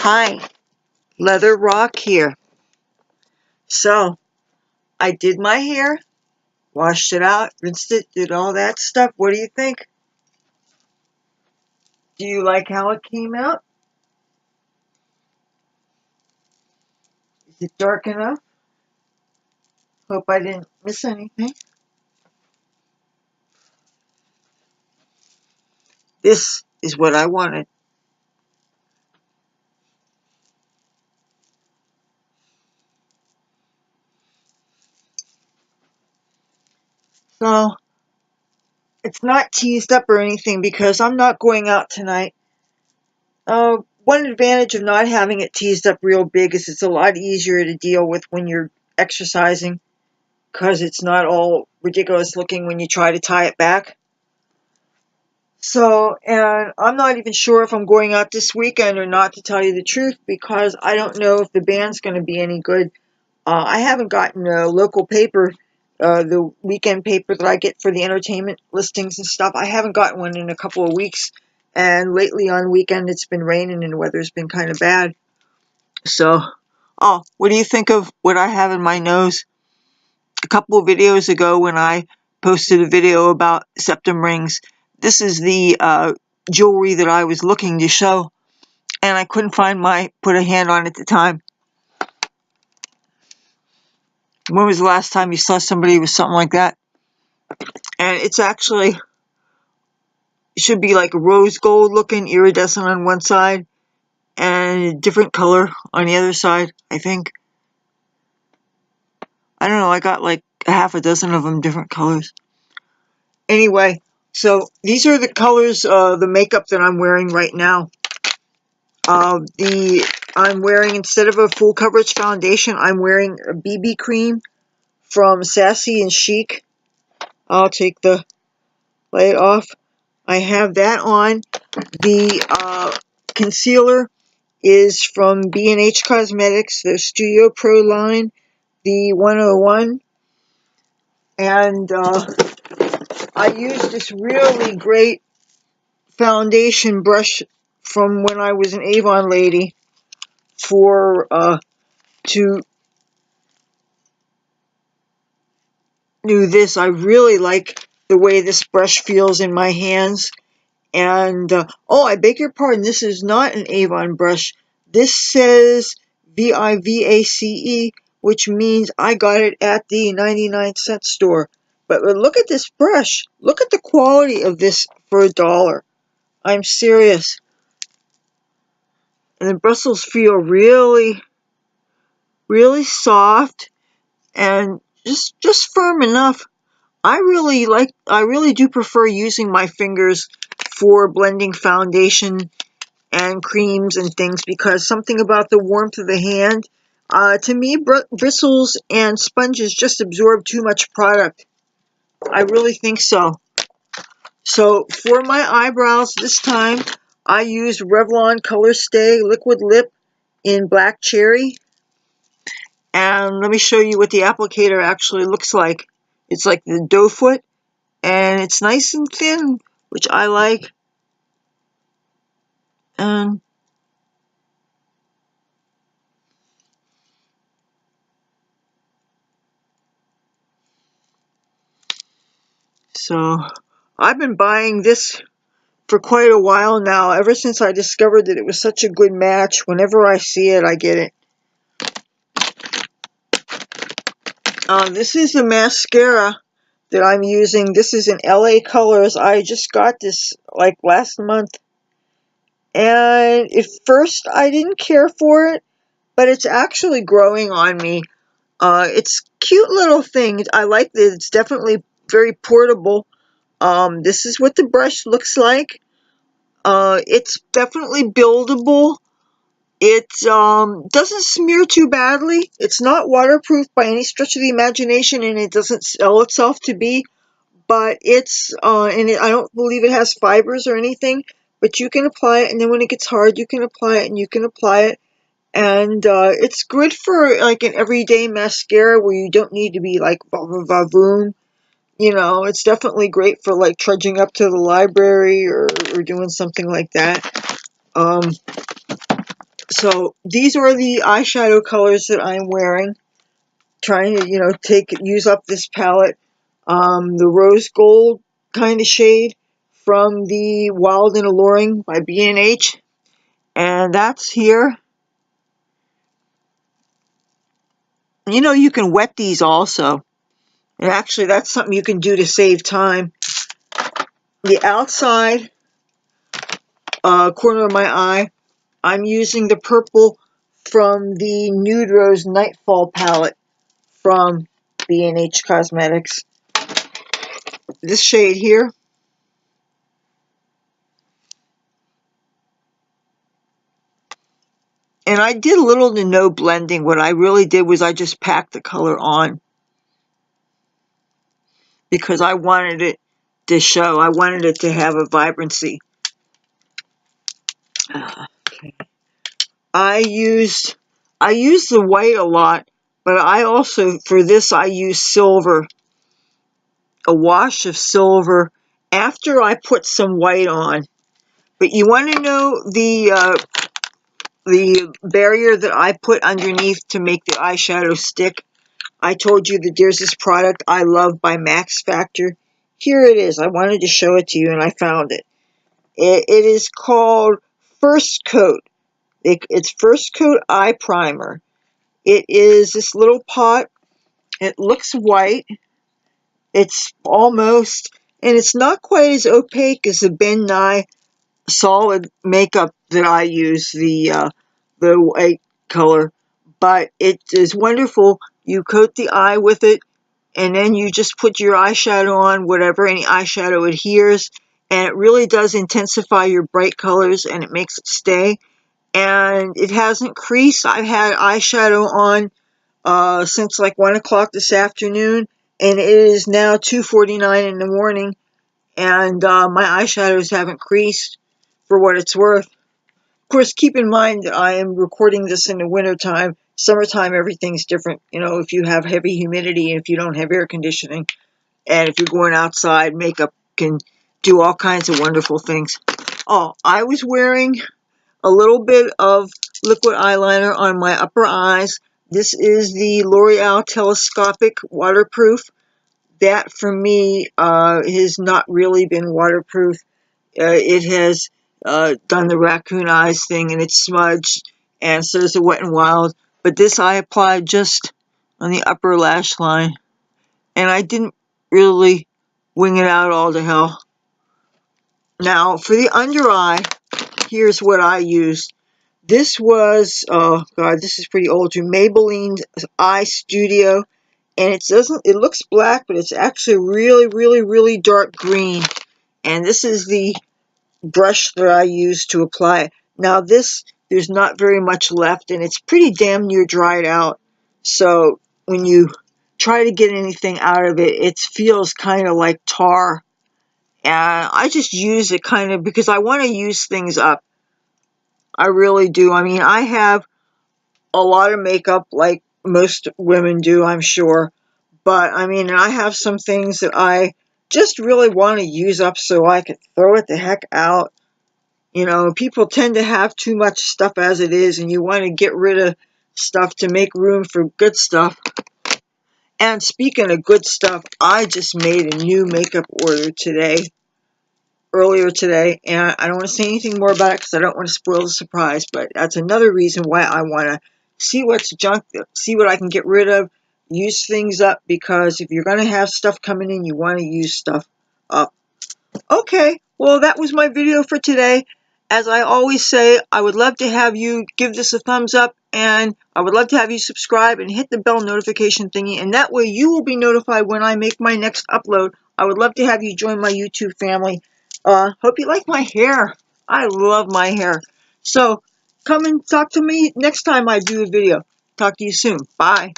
Hi, Leather Rokk here. So, I did my hair, washed it out, rinsed it, did all that stuff. What do you think? Do you like how it came out? Is it dark enough? Hope I didn't miss anything. This is what I wanted. So, it's not teased up or anything because I'm not going out tonight. One advantage of not having it teased up real big is it's a lot easier to deal with when you're exercising because it's not all ridiculous looking when you try to tie it back. So, and I'm not even sure if I'm going out this weekend or not, to tell you the truth, because I don't know if the band's going to be any good. I haven't gotten a local paper, the weekend paper that I get for the entertainment listings and stuff. I haven't gotten one in a couple of weeks, and lately on weekend it's been raining and the weather's been kind of bad. So, oh, what do you think of what I have in my nose? A couple of videos ago when I posted a video about septum rings, this is the jewelry that I was looking to show, and I couldn't put a hand on it at the time. When was the last time you saw somebody with something like that? And it's actually, it should be like a rose gold looking, iridescent on one side, and a different color on the other side, I think. I don't know, I got like a half a dozen of them, different colors. Anyway, so these are the colors of the makeup that I'm wearing right now. I'm wearing, instead of a full coverage foundation, I'm wearing a BB cream from Sassy and Chic. I'll take the light off. I have that on. The concealer is from BH Cosmetics, the Studio Pro line, the 101. And I used this really great foundation brush from when I was an Avon lady to do this. I really like the way this brush feels in my hands. And oh, I beg your pardon, this is not an Avon brush. This says Vivace, which means I got it at the 99-cent store. But look at this brush. Look at the quality of this for $1. I'm serious. And the bristles feel really, really soft and just firm enough. I really do prefer using my fingers for blending foundation and creams and things, because something about the warmth of the hand, to me, bristles and sponges just absorb too much product. I really think so. So for my eyebrows this time, I used Revlon Colorstay Liquid Lip in Black Cherry. And let me show you what the applicator actually looks like. It's like the doe foot, and it's nice and thin, which I like. And so I've been buying this for quite a while now, ever since I discovered that it was such a good match. Whenever I see it, I get it. This is the mascara that I'm using. This is in LA Colors. I just got this like last month. And at first I didn't care for it, but it's actually growing on me. It's cute little thing. I like that it's definitely very portable. This is what the brush looks like. It's definitely buildable. It doesn't smear too badly. It's not waterproof by any stretch of the imagination, and it doesn't sell itself to be. But it's, I don't believe it has fibers or anything, but you can apply it, and then when it gets hard, you can apply it, and you can apply it. And it's good for like an everyday mascara where you don't need to be like va-va-va-voom. You know, it's definitely great for like trudging up to the library or doing something like that. So these are the eyeshadow colors that I'm wearing. Trying to, you know, use up this palette. The rose gold kind of shade from the Wild and Alluring by B&H. And that's here. You know, you can wet these also. And actually, that's something you can do to save time. The outside corner of my eye, I'm using the purple from the Nude Rose Nightfall palette from BH Cosmetics. This shade here. And I did little to no blending. What I really did was I just packed the color on because I wanted it to show. I wanted it to have a vibrancy. Okay. I used the white a lot, but I also, for this, I used silver, a wash of silver after I put some white on. But you want to know the barrier that I put underneath to make the eyeshadow stick? I told you that there's this product I love by Max Factor. Here it is. I wanted to show it to you, and I found it. It is called First Coat. It's First Coat Eye Primer. It is this little pot. It looks white. It's almost, and it's not quite as opaque as the Ben Nye solid makeup that I use, the white color. But it is wonderful. You coat the eye with it, and then you just put your eyeshadow on, whatever, any eyeshadow adheres, and it really does intensify your bright colors, and it makes it stay. And it hasn't creased. I've had eyeshadow on since like 1 o'clock this afternoon, and it is now 2:49 in the morning, and my eyeshadows haven't creased for what it's worth. Of course, keep in mind that I am recording this in the wintertime. Summertime, everything's different. You know, if you have heavy humidity and if you don't have air conditioning, and if you're going outside, makeup can do all kinds of wonderful things. Oh, I was wearing a little bit of liquid eyeliner on my upper eyes. This is the L'Oreal Telescopic Waterproof. That, for me, has not really been waterproof. It has done the raccoon eyes thing, and it's smudged, and so is the Wet n Wild. But this I applied just on the upper lash line, and I didn't really wing it out all to hell. Now, for the under eye, here's what I used. This was, oh god, this is pretty old too, Maybelline Eye Studio, and it looks black, but it's actually really, really, really dark green. And this is the brush that I use to apply it. Now this, there's not very much left, and it's pretty damn near dried out. So when you try to get anything out of it, it feels kind of like tar. And I just use it kind of because I want to use things up. I really do. I mean, I have a lot of makeup like most women do, I'm sure. But, I mean, I have some things that I just really want to use up so I could throw it the heck out. You know, people tend to have too much stuff as it is, and you want to get rid of stuff to make room for good stuff. And speaking of good stuff, I just made a new makeup order earlier today, and I don't want to say anything more about it because I don't want to spoil the surprise, but that's another reason why I want to see what's junk, see what I can get rid of, use things up, because if you're going to have stuff coming in, you want to use stuff up. Okay, well, that was my video for today. As I always say, I would love to have you give this a thumbs up, and I would love to have you subscribe and hit the bell notification thingy, and that way you will be notified when I make my next upload. I would love to have you join my YouTube family. Hope you like my hair. I love my hair. So, come and talk to me next time I do a video. Talk to you soon. Bye.